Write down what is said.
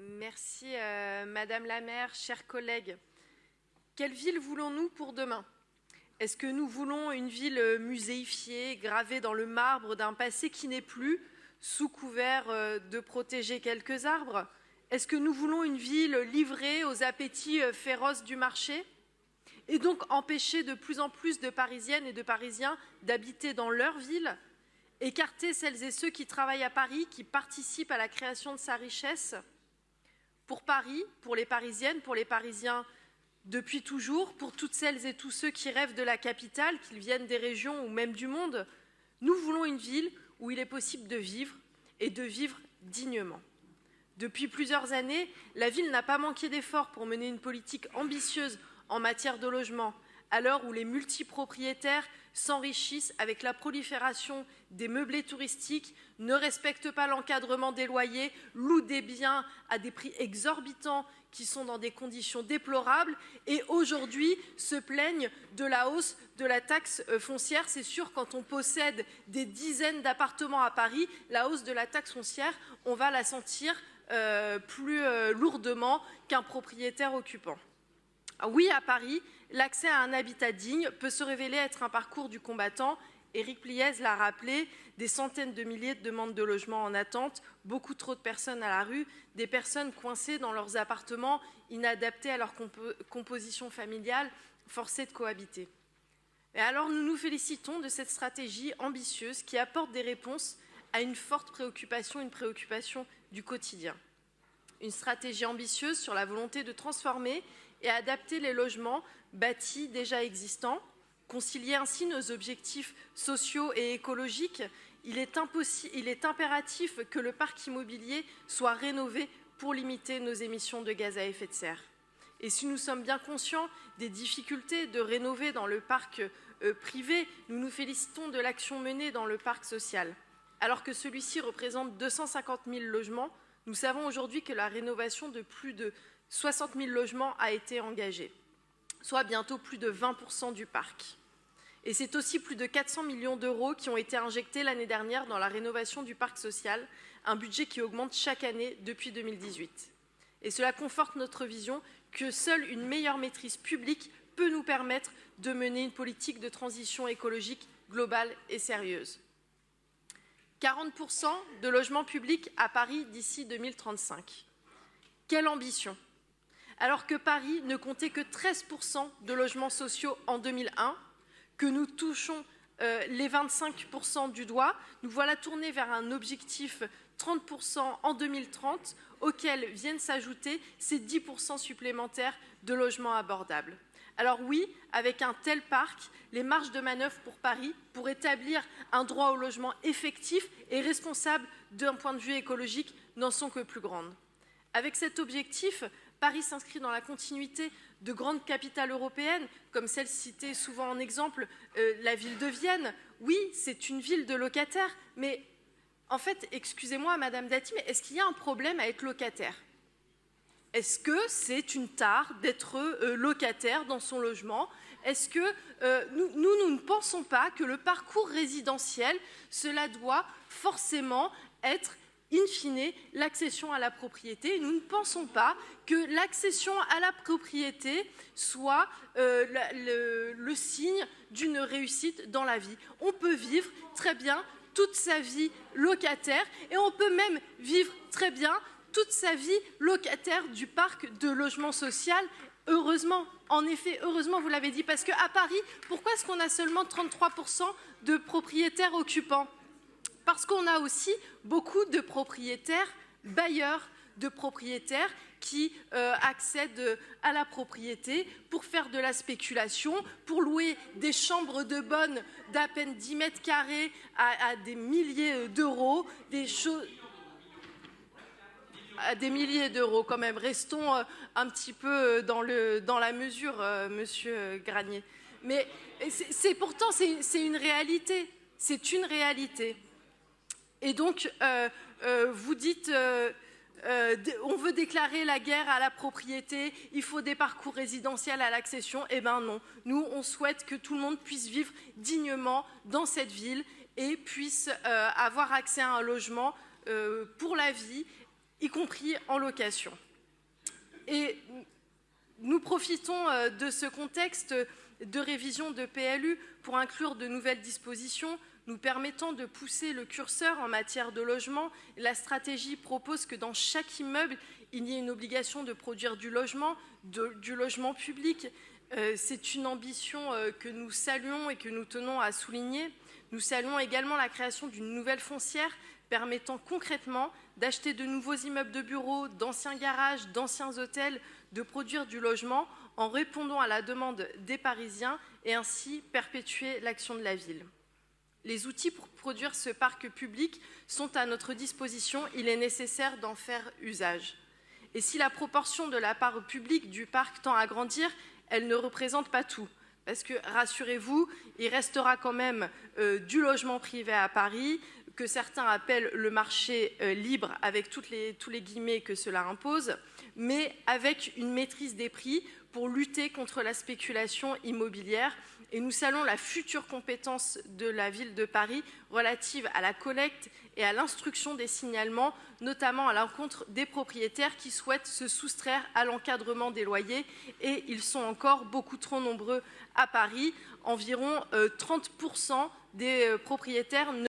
Merci Madame la maire, chers collègues. Quelle ville voulons-nous pour demain? Est-ce que nous voulons une ville muséifiée, gravée dans le marbre d'un passé qui n'est plus, sous couvert de protéger quelques arbres? Est-ce que nous voulons une ville livrée aux appétits féroces du marché? Et donc empêcher de plus en plus de Parisiennes et de Parisiens d'habiter dans leur ville? Écarter celles et ceux qui travaillent à Paris, qui participent à la création de sa richesse? Pour Paris, pour les Parisiennes, pour les Parisiens depuis toujours, pour toutes celles et tous ceux qui rêvent de la capitale, qu'ils viennent des régions ou même du monde, nous voulons une ville où il est possible de vivre et de vivre dignement. Depuis plusieurs années, la ville n'a pas manqué d'efforts pour mener une politique ambitieuse en matière de logement, à l'heure où les multipropriétaires s'enrichissent avec la prolifération des meublés touristiques, ne respectent pas l'encadrement des loyers, louent des biens à des prix exorbitants qui sont dans des conditions déplorables et aujourd'hui se plaignent de la hausse de la taxe foncière. C'est sûr, quand on possède des dizaines d'appartements à Paris, la hausse de la taxe foncière, on va la sentir plus lourdement qu'un propriétaire occupant. Oui, à Paris, l'accès à un habitat digne peut se révéler être un parcours du combattant. Éric Pliez l'a rappelé, des centaines de milliers de demandes de logement en attente, beaucoup trop de personnes à la rue, des personnes coincées dans leurs appartements, inadaptés à leur composition familiale, forcées de cohabiter. Et alors nous nous félicitons de cette stratégie ambitieuse qui apporte des réponses à une forte préoccupation, une préoccupation du quotidien. Une stratégie ambitieuse sur la volonté de transformer et adapter les logements bâtis déjà existants, concilier ainsi nos objectifs sociaux et écologiques. Il est impératif que le parc immobilier soit rénové pour limiter nos émissions de gaz à effet de serre. Et si nous sommes bien conscients des difficultés de rénover dans le parc privé, nous nous félicitons de l'action menée dans le parc social. Alors que celui-ci représente 250 000 logements, nous savons aujourd'hui que la rénovation de plus de 60 000 logements a été engagée, soit bientôt plus de 20% du parc. Et c'est aussi plus de 400 millions d'euros qui ont été injectés l'année dernière dans la rénovation du parc social, un budget qui augmente chaque année depuis 2018. Et cela conforte notre vision que seule une meilleure maîtrise publique peut nous permettre de mener une politique de transition écologique globale et sérieuse. 40% de logements publics à Paris d'ici 2035. Quelle ambition! Alors que Paris ne comptait que 13% de logements sociaux en 2001, que nous touchons les 25% du doigt, nous voilà tournés vers un objectif 30% en 2030, auquel viennent s'ajouter ces 10% supplémentaires de logements abordables. Alors oui, avec un tel parc, les marges de manœuvre pour Paris pour établir un droit au logement effectif et responsable d'un point de vue écologique n'en sont que plus grandes. Avec cet objectif, Paris s'inscrit dans la continuité de grandes capitales européennes, comme celle citée souvent en exemple, la ville de Vienne. Oui, c'est une ville de locataires, mais en fait, excusez-moi Madame Dati, mais est-ce qu'il y a un problème à être locataire? Est-ce que c'est une tare d'être locataire dans son logement? Est-ce que nous ne pensons pas que le parcours résidentiel, cela doit forcément être in fine, l'accession à la propriété. Nous ne pensons pas que l'accession à la propriété soit le signe d'une réussite dans la vie. On peut vivre très bien toute sa vie locataire et on peut même vivre très bien toute sa vie locataire du parc de logement social. Heureusement, en effet, heureusement, vous l'avez dit, parce qu'à Paris, pourquoi est-ce qu'on a seulement 33% de propriétaires occupants? Parce qu'on a aussi beaucoup de propriétaires bailleurs, de propriétaires qui accèdent à la propriété pour faire de la spéculation, pour louer des chambres de bonne d'à peine 10 mètres carrés à des milliers d'euros, à des milliers d'euros quand même. Restons un petit peu dans la mesure, Monsieur Granier. Mais pourtant, c'est une réalité. C'est une réalité. Et donc, vous dites, on veut déclarer la guerre à la propriété, il faut des parcours résidentiels à l'accession. Eh bien non, nous, on souhaite que tout le monde puisse vivre dignement dans cette ville et puisse avoir accès à un logement pour la vie y compris en location. Et nous profitons de ce contexte de révision de PLU pour inclure de nouvelles dispositions nous permettant de pousser le curseur en matière de logement. La stratégie propose que dans chaque immeuble, il y ait une obligation de produire du logement public. C'est une ambition que nous saluons et que nous tenons à souligner. Nous saluons également la création d'une nouvelle foncière permettant concrètement d'acheter de nouveaux immeubles de bureaux, d'anciens garages, d'anciens hôtels, de produire du logement en répondant à la demande des Parisiens et ainsi perpétuer l'action de la ville. Les outils pour produire ce parc public sont à notre disposition, il est nécessaire d'en faire usage. Et si la proportion de la part publique du parc tend à grandir, elle ne représente pas tout. Parce que, rassurez-vous, il restera quand même du logement privé à Paris, que certains appellent le marché libre, avec tous les guillemets que cela impose, mais avec une maîtrise des prix pour lutter contre la spéculation immobilière. Et nous saluons la future compétence de la ville de Paris relative à la collecte et à l'instruction des signalements, notamment à l'encontre des propriétaires qui souhaitent se soustraire à l'encadrement des loyers. Et ils sont encore beaucoup trop nombreux à Paris. Environ 30% des propriétaires